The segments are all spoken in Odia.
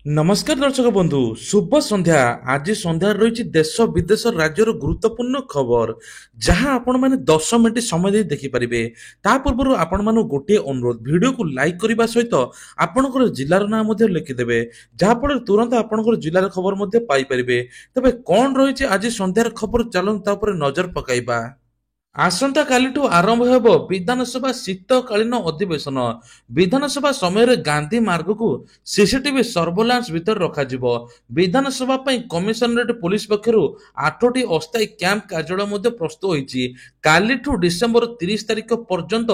नमस्कार दर्शक बंधु शुभ संध्या। आज संध्या रही देश विदेश राज्यर गुरुत्वपूर्ण खबर जहां आपण माने 10 मिनिट समय दे देखि परिबे। ता पूर्व आपण मानु गोटे अनुरोध वीडियो को लाइक करबा सहित आपनकर जिल्लार नाम मध्ये लिखि देबे जहा फल तुरंत आपनकर जिल्लार खबर मध्ये पाई परिबे। तबे कोन रही आज संध्यार खबर चलन ता ऊपर नजर पकाइबा। आसंता कालीठू आरंभ ହେବ विधानसभा शीतकालीन अधिवेशन। विधानसभा समय गांधी मार्ग को सीसीटीवी सर्वेलांस भीतर रखाଯିବ। विधानसभा ପାଇଁ कमिशनरेट पुलिस पक्षरु 8टी अस्थायी कैंप कार्यालय मध्ये प्रस्तुत होईछि। कालीठू डिसेंबर 30 तारिख पर्यंत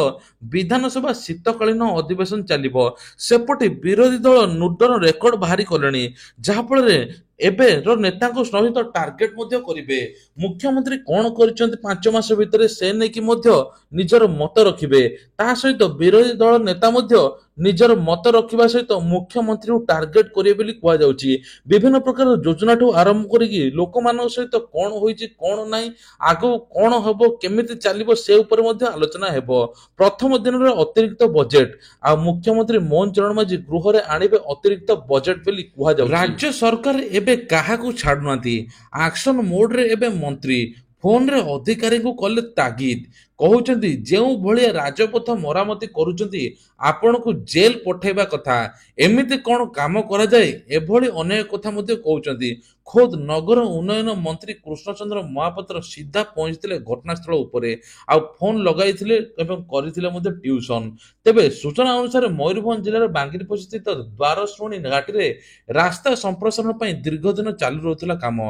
विधानसभा शीतकालीन अधिवेशन चलिବ। सेपटे विरोधी दल नूतन रेकर्ड बाहरी कलेनी जहा फल एबे रो नेताको सहित टार्गेट मध्ये करिवे। मुख्यमंत्री कोन करिसंत 5 मास भितर से नै कि मध्ये निजर मत रखिबे। ता सहित विरोधी दल नेता मध्ये निजर मत रखिबा सहित मुख्यमंत्री को टार्गेट करिवे बोली कुआ जाउची। विभिन्न प्रकार योजना ठू आरंभ करिकि लोक मानक सहित कोन होईची कोन नाही आगो कोन हबो केमिति चलिबो से ऊपर मध्ये आलोचना हेबो। प्रथम दिन रे अतिरिक्त बजेट आ मुख्यमंत्री मोहन चरण माझी गृह रे आनिबे अतिरिक्त बजेट बोली कुआ जाउची। राज्य सरकार एबे काहाकू छाडुनाती एक्शन मोड रे एबे मंत्री फोन रे अधिकारी को कले तागिद कहउचंती जेउ भलिया राजपथ मरामती करूचंती आपण को जेल पठेबा कथा एमिति कोन काम करा जाय एभली अनेक कथा मध्ये कहउचंती। खोद नगर उन्नयन मंत्री कृष्णचंद्र महापात्र सीधा पहुंचथिले घटनास्थल उपरे आ फोन लगाइथिले एवं करिथिले मध्ये ट्यूशन। तेबे सूचना अनुसार मयूरभंज जिल्लार बांगिरपोषी स्थित द्वारश्रोणी घाटी रे रास्ता संप्रसारण पई दीर्घ दिन चालू रहउथिला काम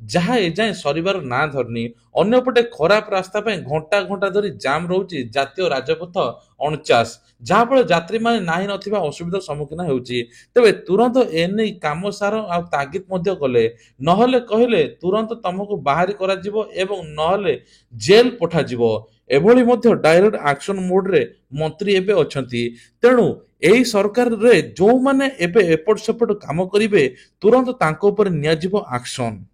जहा ए जाय सरिबार ना धरनी। अन्यपटे खराब रास्ता पई घंटा घंटा धरी जाम रहउची जातीय राजपथ 49 जहा फल यात्री माने नाही नथिबा असुविधा सम्मुखीन हेउची। तेबे तुरंत एनै काम सार आ तागिद मध्ये कले नहले कहले तुरंत तमको बाहरी करा जिवो एवं नहले जेल पठा जिवो। एभली मध्ये डायरेक्ट एक्शन मोड रे मंत्री एबे अछंती। तेणु एही सरकार रे जो माने एबे एपट सेपट काम करिवे तुरंत तांको ऊपर निया जिवो एक्शन।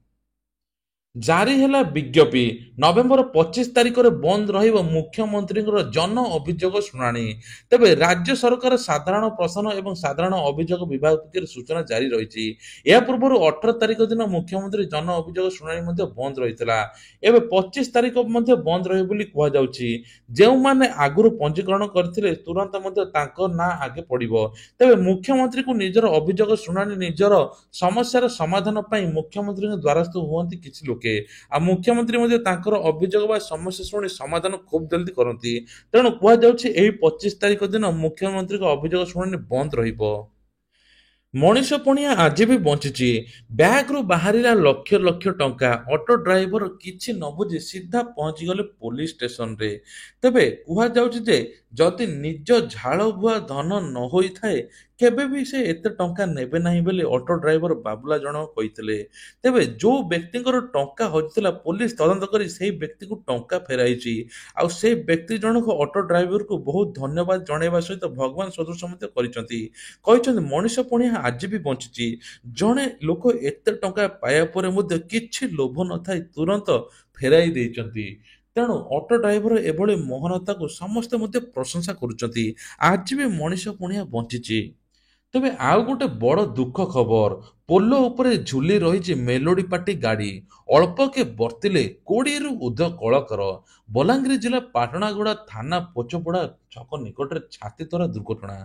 जारी है विज्ञप्ति नवेम्बर 25 तारिख में बंद रहिबो मुख्यमंत्री जन अभियोग शुणाणी। तेबे राज्य सरकार साधारण प्रश्न एवं साधारण अभियोग विभाग पक्षर सूचना जारी रही। या पूर्व 18 तारिख दिन मुख्यमंत्री जन अभियोग शुणाणी बंद रही। एबे 25 तारिख बंद रही बोली कह जाउची। जेउ माने आगुरु पंजीकरण करथिले तुरंत तांको ना आगे पड़िबो। तेबे मुख्यमंत्री को निजर अभियोग शुणाणी निजर समस्यार समाधान पई मुख्यमंत्री द्वारस्थ हुअंती किछि लोक आ मुख्यमंत्री मध्ये तांकर अभियोग बा समस्या शुणी समाधान खूब जल्दी करती। तेणु कह जाउछि एही 25 तारिख दिन मुख्यमंत्री को अभियोग शुणी बंद रहिबो। मनीष पणिया आज भी बंची बैग रु बाहरिला लक्ष लक्ष टंका ऑटो ड्राइवर किछि न बुझी सीधा पहुंची गले पुलिस स्टेशन रे। तेबे कुहा जाउछि जे जदि निज झाड़ बुआ धन न होई थाए केबे भी से एते टंका नेबे नाही बोली ऑटो ड्राइवर बाबुला जण कहितले। तेबे जो व्यक्तिଙ୍କର टंका होइतला पुलिस तदंत करी सेही व्यक्ति को टंका फेराइछि आ से व्यक्ति जनक ऑटो ड्राइवर को बहुत धन्यवाद जणेबा सहित भगवान सदृश मते करिसंती। कहिसंती मनीष पणिया आज भी बंची जणे लोक एते टंका पाया परे मध्ये किछि लोभ न थाई तुरंत फेराई देइचंती। तेणु ऑटो ड्राइवर एभली मोहनता को समस्त मध्य प्रशंसा करुचंती। आज भी मनीष पुणिया बंची। तेबे आउ गोटे बड़ दुख खबर पोलो उपरे झुली रही मेलोडी पार्टी गाड़ी अल्प के बर्तिले 20 रु उर्ध्व कलाकार। बलांगीर जिला पाटणागड़ा थाना पोचपड़ा छक निकट छाती तोरा दुर्घटना।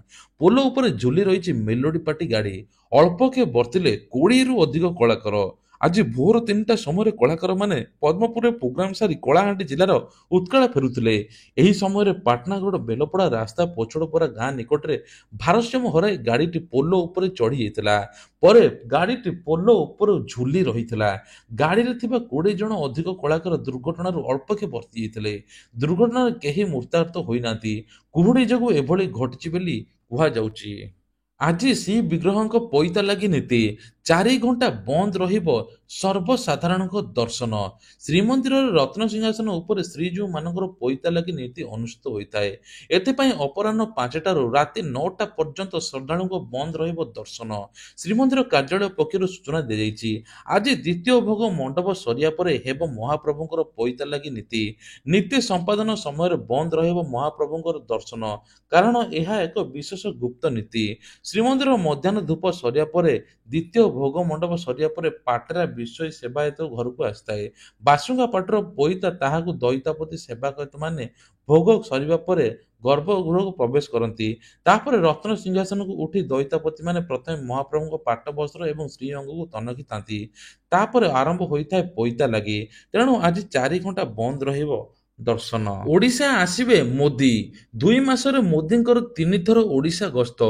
पोलो उपरे झुली रही मेलोडी पार्टी गाड़ी अल्प के बर्तिले 20 रु अधिक कलाकार। आज भोर 3टा समय कलाकार माने पद्मपुर प्रोग्राम सारी कलाहांडी जिलार उत्कला फेरुथिले। एही समय पाटनागड़ बेलपड़ा रास्ता पोछड़परा गाँ निकट में भारसाम्य हराई गाड़ीटी पोलो उपरे चढ़ी जाइतिला। परे गाड़ीटी पोलो उपर झुली रहिथिला। गाड़ी रे थिबा 20 जन अधिक कलाकार दुर्घटना अल्प के बर्ती जाइतिले। दुर्घटना केही मृताहत होई नाती। कुहुड़ी जगु एभली घटिछि बोली कुहा जाउछि। आज श्री विग्रह पैता लगी नीति 4 ଘଣ୍ଟା ବନ୍ଦ ରହିବ ସର୍ବସାଧାରଣଙ୍କ ଦର୍ଶନ। ଶ୍ରୀମନ୍ଦିରର ରତ୍ନସିଂହାସନ ଉପରେ ଶ୍ରୀଜୀଉମାନଙ୍କର ପଇତା ଲାଗି ନୀତି ଅନୁଷ୍ଠିତ ହୋଇଥାଏ। ଏଥିପାଇଁ ଅପରାହ୍ନ 5ଟାରୁ ରାତି 9ଟା ପର୍ଯ୍ୟନ୍ତ ଶ୍ରଦ୍ଧାଳୁଙ୍କ ବନ୍ଦ ରହିବ ଦର୍ଶନ। ଶ୍ରୀମନ୍ଦିର କାର୍ଯ୍ୟାଳୟ ପକ୍ଷରୁ ସୂଚନା ଦିଆଯାଇଛି। ଆଜି ଦ୍ୱିତୀୟ ଭୋଗ ମଣ୍ଡପ ସରିବା ପରେ ହେବ ମହାପ୍ରଭୁଙ୍କର ପଇତା ଲାଗି ନୀତି। ନୀତି ସମ୍ପାଦନ ସମୟରେ ବନ୍ଦ ରହିବ ମହାପ୍ରଭୁଙ୍କର ଦର୍ଶନ, କାରଣ ଏହା ଏକ ବିଶେଷ ଗୁପ୍ତ ନୀତି। ଶ୍ରୀମନ୍ଦିର ମଧ୍ୟାହ୍ନ ଧୂପ ସରିବା ପରେ ଦ୍ୱିତୀୟ ଭୋଗ ମଣ୍ଡପ ସରିବା ପରେ ପାଟରା ବିଷୟ ସେବାୟତ ଘରକୁ ଆସିଥାଏ। ବାସୁଙ୍ଗା ପାଟର ପଇତା ତାହାକୁ ଦଇତାପତି ସେବାୟତମାନେ ଭୋଗ ସରିବା ପରେ ଗର୍ଭଗୃହକୁ ପ୍ରବେଶ କରନ୍ତି। ତାପରେ ରତ୍ନ ସିଂହାସନକୁ ଉଠି ଦଇତାପତିମାନେ ପ୍ରଥମେ ମହାପ୍ରଭୁଙ୍କ ପାଟ ବସ୍ତ୍ର ଏବଂ ଶ୍ରୀଅଙ୍ଗକୁ ତନଖିଥାନ୍ତି। ତାପରେ ଆରମ୍ଭ ହୋଇଥାଏ ପଇତା ଲାଗି। ତେଣୁ ଆଜି 4 ଘଣ୍ଟା ବନ୍ଦ ରହିବ ଦର୍ଶନ। ଓଡ଼ିଶା ଆସିବେ ମୋଦି। 2 ମାସରେ ମୋଦିଙ୍କର 3 ଥର ଓଡ଼ିଶା ଗସ୍ତ,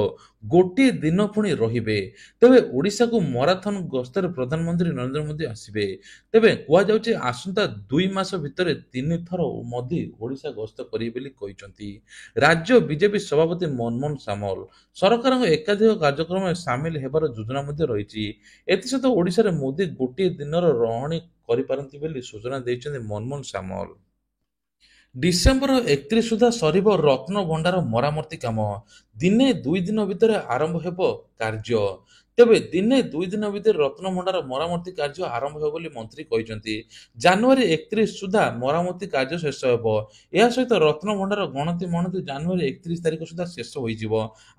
ଗୋଟିଏ ଦିନ ପୁଣି ରହିବେ। ତେବେ ଓଡ଼ିଶାକୁ ମାରାଥନ ଗସ୍ତରେ ପ୍ରଧାନମନ୍ତ୍ରୀ ନରେନ୍ଦ୍ର ମୋଦି ଆସିବେ। ତେବେ କୁହାଯାଉଛି ଆସନ୍ତା 2 ମାସ ଭିତରେ 3 ଥର ମୋଦି ଓଡ଼ିଶା ଗସ୍ତ କରିବେ ବୋଲି କହିଛନ୍ତି ରାଜ୍ୟ ବିଜେପି ସଭାପତି ମନମୋହନ ସାମଲ। ସରକାରଙ୍କ ଏକାଧିକ କାର୍ଯ୍ୟକ୍ରମରେ ସାମିଲ ହେବାର ଯୋଜନା ମଧ୍ୟ ରହିଛି। ଏଥିସହିତ ଓଡ଼ିଶାରେ ମୋଦି ଗୋଟିଏ ଦିନର ରହଣି କରିପାରନ୍ତି ବୋଲି ସୂଚନା ଦେଇଛନ୍ତି ମନମୋହନ ସାମଲ। ଡିସେମ୍ବର 31 ସୁଦ୍ଧା ସରିବ ରତ୍ନ ଭଣ୍ଡାର ମରାମତି କାମ। ଦିନେ 2 ଦିନ ଭିତରେ ଆରମ୍ଭ ହେବ କାର୍ଯ୍ୟ। ତେବେ ଦିନେ 2 ଦିନ ଭିତରେ ରତ୍ନ ଭଣ୍ଡାର ମରାମତି କାର୍ଯ୍ୟ ଆରମ୍ଭ ହେବ ବୋଲି ମନ୍ତ୍ରୀ କହିଛନ୍ତି। ଜାନୁଆରୀ 31 ସୁଦ୍ଧା ମରାମତି କାର୍ଯ୍ୟ ଶେଷ ହେବ। ଏହା ସହିତ ରତ୍ନ ଭଣ୍ଡାର ଗଣତି ମଣତି ଜାନୁଆରୀ 31 ତାରିଖ ସୁଦ୍ଧା ଶେଷ ହୋଇଯିବ।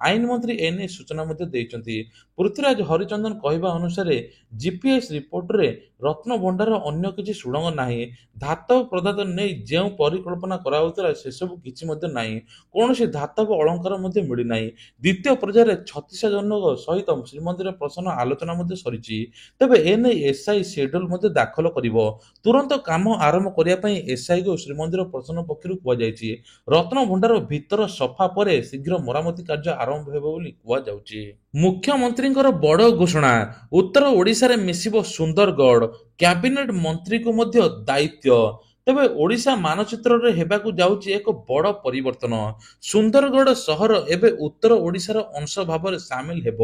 ଆଇନ ମନ୍ତ୍ରୀ ଏନେଇ ସୂଚନା ମଧ୍ୟ ଦେଇଛନ୍ତି। ପୃଥ୍ୱୀରାଜ ହରିଚନ୍ଦନ କହିବା ଅନୁସାରେ ଜିପିଏସ୍ ରିପୋର୍ଟରେ ରତ୍ନ ଭଣ୍ଡାର ଅନ୍ୟ କିଛି ସୁଡ଼ଙ୍ଗ ନାହିଁ। ଧାତବ ପଦାର୍ଥ ନେଇ ଯେଉଁ ପରିକଳ୍ପନା କରାଯାଉଥିଲା ସେସବୁ କିଛି ମଧ୍ୟ ନାହିଁ। କୌଣସି ଧାତବ ଅଳଙ୍କାର ମଧ୍ୟ ମିଳିନାହିଁ। ଦ୍ୱିତୀୟ ପର୍ଯ୍ୟାୟରେ 36 ଜଣଙ୍କ ସହିତ ଶ୍ରୀମନ୍ଦିର ପ୍ରଶାସନ ଆଲୋଚନା ମଧ୍ୟ ସରିଛି। ତେବେ ଏନେଇ ଏସ୍ଆଇ ସେଡ୍ୟୁଲ ମଧ୍ୟ ଦାଖଲ କରିବ। ତୁରନ୍ତ କାମ ଆରମ୍ଭ କରିବା ପାଇଁ ଏସ୍ଆଇକୁ ଶ୍ରୀମନ୍ଦିର ପ୍ରଶାସନ ପକ୍ଷରୁ କୁହାଯାଇଛି। ରତ୍ନ ଭଣ୍ଡାର ଭିତର ସଫା ପରେ ଶୀଘ୍ର ମରାମତି କାର୍ଯ୍ୟ ଆରମ୍ଭ ହେବ ବୋଲି କୁହାଯାଉଛି। ମୁଖ୍ୟମନ୍ତ୍ରୀଙ୍କର ବଡ଼ ଘୋଷଣା, ଉତ୍ତର ଓଡ଼ିଶାରେ ମିଶିବ ସୁନ୍ଦରଗଡ଼। କ୍ୟାବିନେଟ ମନ୍ତ୍ରୀଙ୍କୁ ମଧ୍ୟ ଦାୟିତ୍ୱ। ତେବେ ଓଡ଼ିଶା ମାନଚିତ୍ରରେ ହେବାକୁ ଯାଉଛି ଏକ ବଡ଼ ପରିବର୍ତ୍ତନ। ସୁନ୍ଦରଗଡ଼ ସହର ଏବେ ଉତ୍ତର ଓଡ଼ିଶାର ଅଂଶ ଭାବରେ ସାମିଲ ହେବ।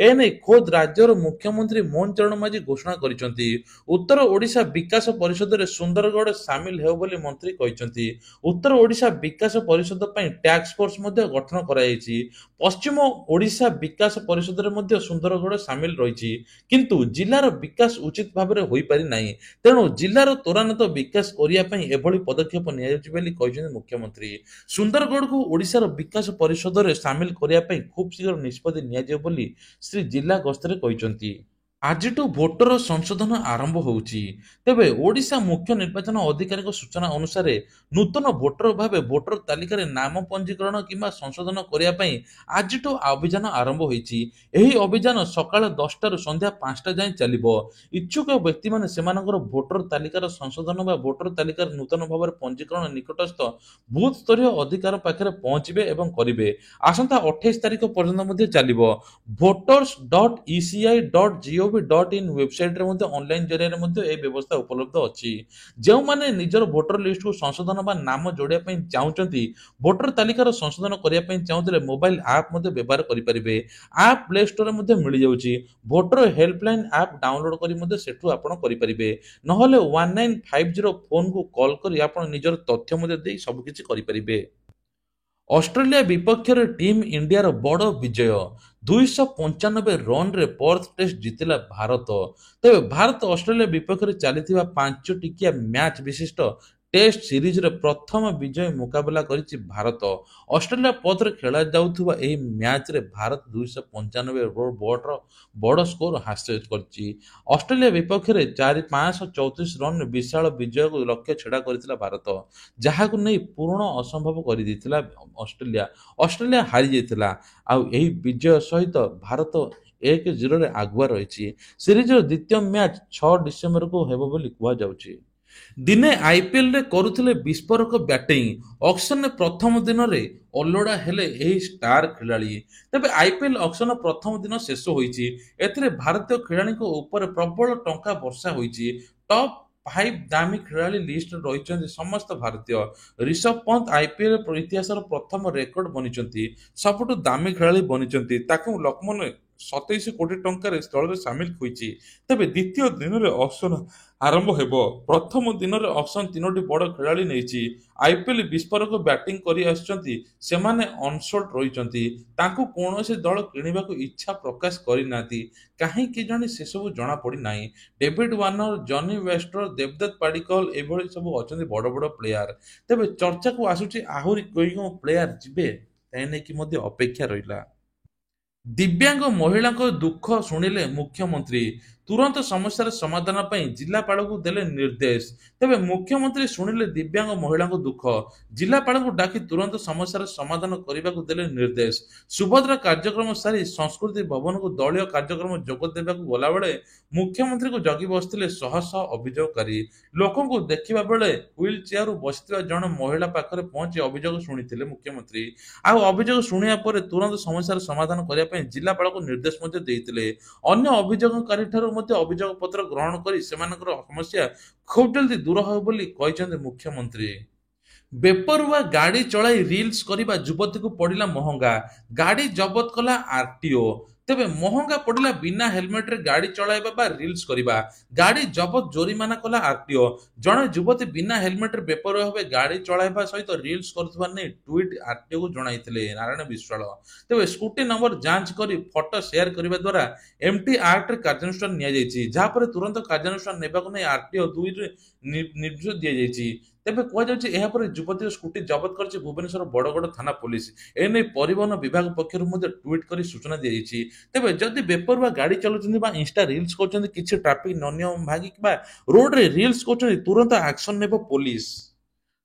ଏନେଇ ଖୋଦ୍ ରାଜ୍ୟର ମୁଖ୍ୟମନ୍ତ୍ରୀ ମୋହନ ଚରଣ ମାଝୀ ଘୋଷଣା କରିଛନ୍ତି। ଉତ୍ତର ଓଡ଼ିଶା ବିକାଶ ପରିଷଦରେ ସୁନ୍ଦରଗଡ଼ ସାମିଲ ହେବ ବୋଲି ମନ୍ତ୍ରୀ କହିଛନ୍ତି। ଉତ୍ତର ଓଡ଼ିଶା ବିକାଶ ପରିଷଦ ପାଇଁ ଟାସ୍କ ଫୋର୍ସ ମଧ୍ୟ ଗଠନ କରାଯାଇଛି। ପଶ୍ଚିମ ଓଡ଼ିଶା ବିକାଶ ପରିଷଦରେ ମଧ୍ୟ ସୁନ୍ଦରଗଡ଼ ସାମିଲ ରହିଛି। କିନ୍ତୁ ଜିଲ୍ଲାର ବିକାଶ ଉଚିତ ଭାବରେ ହୋଇପାରି ନାହିଁ। ତେଣୁ ଜିଲ୍ଲାର ତ୍ୱରାନ୍ୱିତ ବିକାଶ କରିବା ପାଇଁ ଏଭଳି ପଦକ୍ଷେପ ନିଆଯାଉଛି ବୋଲି କହିଛନ୍ତି ମୁଖ୍ୟମନ୍ତ୍ରୀ। ସୁନ୍ଦରଗଡ଼କୁ ଓଡ଼ିଶାର ବିକାଶ ପରିଷଦରେ ସାମିଲ କରିବା ପାଇଁ ଖୁବ୍ ଶୀଘ୍ର ନିଷ୍ପତ୍ତି ନିଆଯିବ ବୋଲି ଶ୍ରୀ ଜିଲ୍ଲା ଗସ୍ତରେ କହିଛନ୍ତି। ଆଜିଠୁ ଭୋଟର ସଂଶୋଧନ ଆରମ୍ଭ ହେଉଛି। ତେବେ ଓଡ଼ିଶା ମୁଖ୍ୟ ନିର୍ବାଚନ ଅଧିକାରୀଙ୍କ ସୂଚନା ଅନୁସାରେ ନୂତନ ଭୋଟର ଭାବେ ଭୋଟର ତାଲିକାରେ ନାମ ପଞ୍ଜୀକରଣ କିମ୍ବା ସଂଶୋଧନ କରିବା ପାଇଁ ଆଜିଠୁ ଅଭିଯାନ ଆରମ୍ଭ ହୋଇଛି। ଏହି ଅଭିଯାନ ସକାଳ 10ଟାରୁ ସନ୍ଧ୍ୟା 5ଟା ଯାଏଁ ଚାଲିବ। ଇଚ୍ଛୁକ ବ୍ୟକ୍ତିମାନେ ସେମାନଙ୍କର ଭୋଟର ତାଲିକାର ସଂଶୋଧନ ବା ଭୋଟର ତାଲିକାରେ ନୂତନ ଭାବରେ ପଞ୍ଜୀକରଣ ନିକଟସ୍ଥ ବୁଥ ସ୍ତରୀୟ ଅଧିକାରୀ ପାଖରେ ପହଞ୍ଚିବେ ଏବଂ କରିବେ। ଆସନ୍ତା 28 ତାରିଖ ପର୍ଯ୍ୟନ୍ତ ମଧ୍ୟ ଚାଲିବ। voters.eci.gov.in ୱେବସାଇଟରେ ମଧ୍ୟ ଅନଲାଇନ ଜରିଆରେ ମଧ୍ୟ ଏହି ବ୍ୟବସ୍ଥା ଉପଲବ୍ଧ ଅଛି। ଯେଉଁମାନେ ନିଜର ଭୋଟର ଲିଷ୍ଟକୁ ସଂଶୋଧନ ବା ନାମ ଯୋଡ଼ିବା ପାଇଁ ଚାହୁଁଛନ୍ତି, ଭୋଟର ତାଲିକାର ସଂଶୋଧନ କରିବା ପାଇଁ ଚାହୁଁଥିଲେ ମୋବାଇଲ ଆପ୍ ମଧ୍ୟ ବ୍ୟବହାର କରିପାରିବେ। ଆପ୍ ପ୍ଲେ ଷ୍ଟୋରରେ ମଧ୍ୟ ମିଳିଯାଉଛି। ଭୋଟର ହେଲ୍ପଲାଇନ୍ ଆପ୍ ଡାଉନଲୋଡ କରି ମଧ୍ୟ ସେଠୁ ଆପଣ କରିପାରିବେ। ନହେଲେ 1950 ଫୋନକୁ କଲ୍ କରି ଆପଣ ନିଜର ତଥ୍ୟ ମଧ୍ୟ ଦେଇ ସବୁକିଛି କରିପାରିବେ। ଅଷ୍ଟ୍ରେଲିଆ ବିପକ୍ଷରେ ଟିମ୍ ଇଣ୍ଡିଆର ବଡ଼ ବିଜୟ। 295 ରନରେ ପର୍ଥ ଟେଷ୍ଟ ଜିତିଲା ଭାରତ। ତେବେ ଭାରତ ଅଷ୍ଟ୍ରେଲିଆ ବିପକ୍ଷରେ ଚାଲିଥିବା 5 ଟିକିଆ ମ୍ୟାଚ୍ ବିଶିଷ୍ଟ ଟେଷ୍ଟ ସିରିଜରେ ପ୍ରଥମ ବିଜୟ ମୁକାବିଲା କରିଛି ଭାରତ। ଅଷ୍ଟ୍ରେଲିଆ ପକ୍ଷରେ ଖେଳାଯାଉଥିବା ଏହି ମ୍ୟାଚରେ ଭାରତ 295 ବଡ଼ ସ୍କୋର ହାସଲ କରିଛି। ଅଷ୍ଟ୍ରେଲିଆ ବିପକ୍ଷରେ 534 ରନରେ ବିଶାଳ ବିଜୟକୁ ଲକ୍ଷ୍ୟ ଛିଡ଼ା କରିଥିଲା ଭାରତ, ଯାହାକୁ ନେଇ ପୂରଣ ଅସମ୍ଭବ କରିଦେଇଥିଲା ଅଷ୍ଟ୍ରେଲିଆ। ଅଷ୍ଟ୍ରେଲିଆ ହାରିଯାଇଥିଲା। ଆଉ ଏହି ବିଜୟ ସହିତ ଭାରତ 1-0ରେ ଆଗୁଆ ରହିଛି। ସିରିଜର ଦ୍ୱିତୀୟ ମ୍ୟାଚ୍ 6 ଡିସେମ୍ବରକୁ ହେବ ବୋଲି କୁହାଯାଉଛି। ଦିନେ ଆଇପିଏଲରେ କରୁଥିଲେ ବିସ୍ଫୋରକ ବ୍ୟାଟିଂ, ଅକ୍ସନରେ ପ୍ରଥମ ଦିନରେ ଅଲୋଡ଼ା ହେଲେ ଏହି ଷ୍ଟାର ଖେଳାଳି। ତେବେ ଆଇପିଏଲ ଅକ୍ସନ ପ୍ରଥମ ଦିନ ଶେଷ ହୋଇଛି। ଏଥିରେ ଭାରତୀୟ ଖେଳାଳିଙ୍କ ଉପରେ ପ୍ରବଳ ଟଙ୍କା ବର୍ଷା ହୋଇଛି। ଟପ୍ 5 ଦାମୀ ଖେଳାଳି ଲିଷ୍ଟରେ ରହିଛନ୍ତି ସମସ୍ତ ଭାରତୀୟ। ରିଷଭ ପନ୍ତ ଆଇପିଏଲ ଇତିହାସର ପ୍ରଥମ ରେକର୍ଡ ବନିଛନ୍ତି। ସବୁଠୁ ଦାମୀ ଖେଳାଳି ବନିଛନ୍ତି। ତାକୁ ଲୋକମାନେ କୋଟି ଟଙ୍କାରେ ସ୍ଥଳରେ ସାମିଲ ହୋଇଛି। ତେବେ ଦ୍ୱିତୀୟ ଦିନରେ ଅକ୍ସନ ଆରମ୍ଭ ହେବ। ପ୍ରଥମ ଦିନରେ ଅକ୍ସନ ତିନୋଟି ବଡ଼ ଖେଳାଳି ନେଇଛି। ଆଇପିଏଲ୍ ବିସ୍ଫୋରକ ବ୍ୟାଟିଂ କରି ଆସିଛନ୍ତି, ସେମାନେ ଅନସୋଲ୍ଡ ରହିଛନ୍ତି। ତାଙ୍କୁ କୌଣସି ଦଳ କିଣିବାକୁ ଇଚ୍ଛା ପ୍ରକାଶ କରିନାହାନ୍ତି। କାହିଁକି କେଜାଣି ସେସବୁ ଜଣାପଡ଼ିନାହିଁ। ଡେଭିଡ୍ ୱାର୍ଣ୍ଣର, ଜନି ୱେଷ୍ଟର, ଦେବଦତ୍ତ ପାଡିକଲ ଏଭଳି ସବୁ ଅଛନ୍ତି ବଡ଼ ବଡ଼ ପ୍ଲେୟାର। ତେବେ ଚର୍ଚ୍ଚାକୁ ଆସୁଛି ଆହୁରି କେଉଁ ପ୍ଲେୟାର ଯିବେ, ଏ ନେଇକି ମଧ୍ୟ ଅପେକ୍ଷା ରହିଲା। ଦିବ୍ୟାଙ୍ଗ ମହିଳାଙ୍କ ଦୁଃଖ ଶୁଣିଲେ ମୁଖ୍ୟମନ୍ତ୍ରୀ, ତୁରନ୍ତ ସମସ୍ୟାର ସମାଧାନ ପାଇଁ ଜିଲ୍ଲାପାଳଙ୍କୁ ଦେଲେ ନିର୍ଦ୍ଦେଶ। ତେବେ ମୁଖ୍ୟମନ୍ତ୍ରୀ ଶୁଣିଲେ ଦିବ୍ୟାଙ୍ଗ ମହିଳାଙ୍କ ଦୁଃଖ, ଜିଲ୍ଲାପାଳଙ୍କୁ ଡାକି ତୁରନ୍ତ ସମସ୍ୟାର ସମାଧାନ କରିବାକୁ ଦେଲେ ନିର୍ଦ୍ଦେଶ। ସୁଭଦ୍ରା କାର୍ଯ୍ୟକ୍ରମ ସାରି ସଂସ୍କୃତି ଭବନକୁ ଦଳୀୟ କାର୍ଯ୍ୟକ୍ରମ ଯୋଗ ଦେବାକୁ ଗଲାବେଳେ ମୁଖ୍ୟମନ୍ତ୍ରୀଙ୍କୁ ଜଗି ବସିଥିଲେ ଶହ ଶହ ଅଭିଯୋଗକାରୀ। ଲୋକଙ୍କୁ ଦେଖିବା ବେଳେ ହ୍ୱିଲ୍ ଚେୟାରରୁ ବସିଥିବା ଜଣେ ମହିଳା ପାଖରେ ପହଞ୍ଚି ଅଭିଯୋଗ ଶୁଣିଥିଲେ ମୁଖ୍ୟମନ୍ତ୍ରୀ। ଆଉ ଅଭିଯୋଗ ଶୁଣିବା ପରେ ତୁରନ୍ତ ସମସ୍ୟାର ସମାଧାନ କରିବା ପାଇଁ ଜିଲ୍ଲାପାଳଙ୍କୁ ନିର୍ଦ୍ଦେଶ ମଧ୍ୟ ଦେଇଥିଲେ। ଅନ୍ୟ ଅଭିଯୋଗକାରୀଠାରୁ ମଧ୍ୟ ଅଭିଯୋଗ ପତ୍ର ଗ୍ରହଣ କରି ସେମାନଙ୍କର ସମସ୍ୟା ଖୁବ୍ ଜଲଦି ଦୂର ହେବ ବୋଲି କହିଛନ୍ତି ମୁଖ୍ୟମନ୍ତ୍ରୀ। ବେପରୁଆ ଗାଡ଼ି ଚଳାଇ ରିଲ୍ସ କରିବା ଯୁବତୀକୁ ପଡ଼ିଲା ମହଙ୍ଗା, ଗାଡ଼ି ଜବତ କଲା ଆରଟିଓ। ତେବେ ମହଙ୍ଗା ପଡ଼ିଲା ବିନା ହେଲମେଟରେ ଗାଡ଼ି ଚଳାଇବା ବା ରିଲ୍ସ କରିବା। ଗାଡ଼ି ଜବତ ଜୋରିମାନା କଲା ଆରଟିଓ। ଜଣେ ଯୁବତୀ ବିନା ହେଲମେଟରେ ବେପରୁଆ ଭାବେ ଗାଡ଼ି ଚଳାଇବା ସହିତ ରିଲ୍ସ କରୁଥିବା ନେଇ ଟ୍ୱିଟ୍ ଆରଟିଓକୁ ଜଣାଇଥିଲେ ନାରାୟଣ ବିଶ୍ୱାଳ। ତେବେ ସ୍କୁଟି ନମ୍ବର ଯାଞ୍ଚ କରି ଫଟୋ ସେୟାର କରିବା ଦ୍ୱାରା ଏମ୍ଟି ଆକ୍ଟରେ କାର୍ଯ୍ୟାନୁଷ୍ଠାନ ନିଆଯାଇଛି। ଯାହାପରେ ତୁରନ୍ତ କାର୍ଯ୍ୟାନୁଷ୍ଠାନ ନେବାକୁ ନେଇ ଆରଟିଓ 2ରେ ନିର୍ଦ୍ଦେଶ ଦିଆଯାଇଛି। ତେବେ କୁହାଯାଉଛି ଏହାପରେ ଯୁବତୀର ସ୍କୁଟି ଜବତ କରିଛି ଭୁବନେଶ୍ୱର ବଡ଼ଗଡ଼ ଥାନା ପୋଲିସ। ଏନେଇ ପରିବହନ ବିଭାଗ ପକ୍ଷରୁ ମଧ୍ୟ ଟ୍ୱିଟ୍ କରି ସୂଚନା ଦିଆଯାଇଛି। ତେବେ ଯଦି ବେପରୁଆ ଗାଡ଼ି ଚଲାଉଛନ୍ତି ବା ଇନଷ୍ଟା ରିଲ୍ସ କରୁଛନ୍ତି, କିଛି ଟ୍ରାଫିକ ନିୟମ ଭାଙ୍ଗି ବା ରୋଡରେ ରିଲ୍ସ କରୁଛନ୍ତି, ତୁରନ୍ତ ଆକ୍ସନ ନେବ ପୋଲିସ।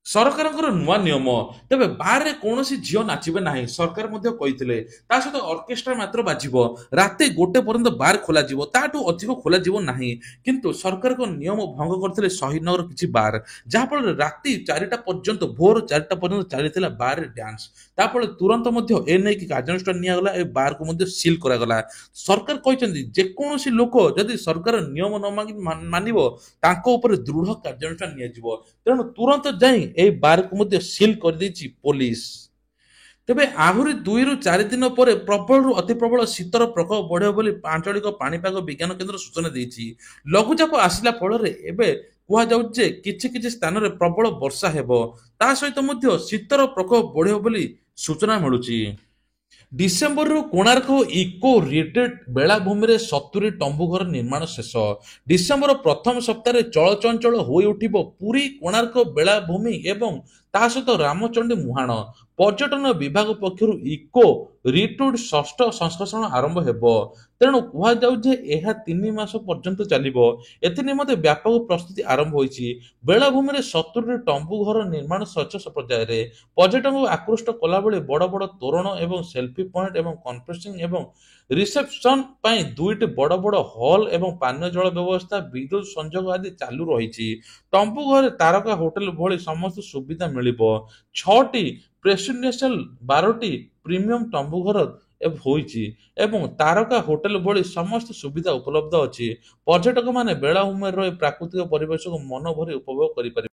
ସରକାରଙ୍କର ନୂଆ ନିୟମ। ତେବେ ବାରରେ କୌଣସି ଝିଅ ନାଚିବେ ନାହିଁ, ସରକାର ମଧ୍ୟ କହିଥିଲେ। ତା ସହିତ ଅର୍କେଷ୍ଟ୍ରା ମାତ୍ର ବାଜିବ। ରାତି 1 ପର୍ଯ୍ୟନ୍ତ ବାର ଖୋଲାଯିବ, ତାଠୁ ଅଧିକ ଖୋଲାଯିବ ନାହିଁ। କିନ୍ତୁ ସରକାରଙ୍କ ନିୟମ ଭଙ୍ଗ କରିଥିଲେ ଶହୀଦନଗର କିଛି ବାର, ଯାହାଫଳରେ ରାତି 4ଟା ପର୍ଯ୍ୟନ୍ତ, ଭୋର 4ଟା ପର୍ଯ୍ୟନ୍ତ ଚାଲିଥିଲା ବାରରେ ଡ୍ୟାନ୍ସ। ତାଫଳରେ ତୁରନ୍ତ ମଧ୍ୟ ଏ ନେଇକି କାର୍ଯ୍ୟାନୁଷ୍ଠାନ ନିଆଗଲା, ଏ ବାରକୁ ମଧ୍ୟ ସିଲ୍ କରାଗଲା। ସରକାର କହିଛନ୍ତି ଯେକୌଣସି ଲୋକ ଯଦି ସରକାର ନିୟମ ନ ମାନିବ ତାଙ୍କ ଉପରେ ଦୃଢ କାର୍ଯ୍ୟାନୁଷ୍ଠାନ ନିଆଯିବ। ତେଣୁ ତୁରନ୍ତ ଯାଇ ଏହି ବାରକୁ ମଧ୍ୟ ସିଲ୍ କରିଦେଇଛି ପୋଲିସ। ତେବେ ଆହୁରି 2ରୁ 4 ଦିନ ପରେ ପ୍ରବଳରୁ ଅତି ପ୍ରବଳ ଶୀତର ପ୍ରକୋପ ବଢ଼ିବ ବୋଲି ଆଞ୍ଚଳିକ ପାଣିପାଗ ବିଜ୍ଞାନ କେନ୍ଦ୍ର ସୂଚନା ଦେଇଛି। ଲଘୁଚାପ ଆସିଲା ଫଳରେ ଏବେ କୁହାଯାଉଛି ଯେ କିଛି କିଛି ସ୍ଥାନରେ ପ୍ରବଳ ବର୍ଷା ହେବ। ତା ସହିତ ମଧ୍ୟ ଶୀତର ପ୍ରକୋପ ବଢ଼ିବ ବୋଲି ସୂଚନା ମିଳୁଛି। ଡିସେମ୍ବରରୁ କୋଣାର୍କ ଇକୋ ରିଟ୍ରିଟ୍ ବେଳାଭୂମିରେ 70 ତମ୍ବୁଘର ନିର୍ମାଣ ଶେଷ। ଡିସେମ୍ବର ପ୍ରଥମ ସପ୍ତାହରେ ଚଳଚଞ୍ଚଳ ହୋଇଉଠିବ ପୁରୀ କୋଣାର୍କ ବେଳାଭୂମି ଏବଂ ତା ସହିତ ରାମଚଣ୍ଡୀ ମୁହାଣ। ପର୍ଯ୍ୟଟନ ବିଭାଗ ପକ୍ଷରୁ ଇକୋ ରିଟ୍ରିଟ୍ ଷଷ୍ଠ ସଂସ୍କରଣ ଆରମ୍ଭ ହେବ। ତେଣୁ କୁହାଯାଉଛି ଯେ ଏହା 3 ମାସ ପର୍ଯ୍ୟନ୍ତ ଚାଲିବ। ଏଥିନିମନ୍ତେ ବ୍ୟାପକ ପ୍ରସ୍ତୁତି ଆରମ୍ଭ ହୋଇଛି। ବେଳାଭୂମିରେ 70 ତମ୍ବୁଘର ନିର୍ମାଣ ଶେଷ ପର୍ଯ୍ୟାୟରେ। ପର୍ଯ୍ୟଟକଙ୍କୁ ଆକୃଷ୍ଟ କଲାଭଳି ବଡ଼ ବଡ଼ ତୋରଣ ଏବଂ ସେଲ୍ଫି ପଏଣ୍ଟ ଏବଂ କନଫରେନ୍ସିଂ ଏବଂ ରିସେପସନ ପାଇଁ 2ଟି ବଡ଼ ବଡ଼ ହଲ୍ ଏବଂ ପାନୀୟ ଜଳ ବ୍ୟବସ୍ଥା, ବିଦ୍ୟୁତ ସଂଯୋଗ ଆଦି ଚାଲୁ ରହିଛି। ତମ୍ବୁ ଘରେ ତାରକା ହୋଟେଲ ଭଳି ସମସ୍ତ ସୁବିଧା ମିଳିବ। 6ଟି ପ୍ରେସିଡେନ୍ସିଆଲ, 12ଟି ପ୍ରିମିୟମ ତମ୍ବୁଘର ହୋଇଛି ଏବଂ ତାରକା ହୋଟେଲ ଭଳି ସମସ୍ତ ସୁବିଧା ଉପଲବ୍ଧ ଅଛି। ପର୍ଯ୍ୟଟକମାନେ ବେଳାଭୂମିରେ ରହି ପ୍ରାକୃତିକ ପରିବେଶକୁ ମନ ଭରି ଉପଭୋଗ କରିପାରିବେ।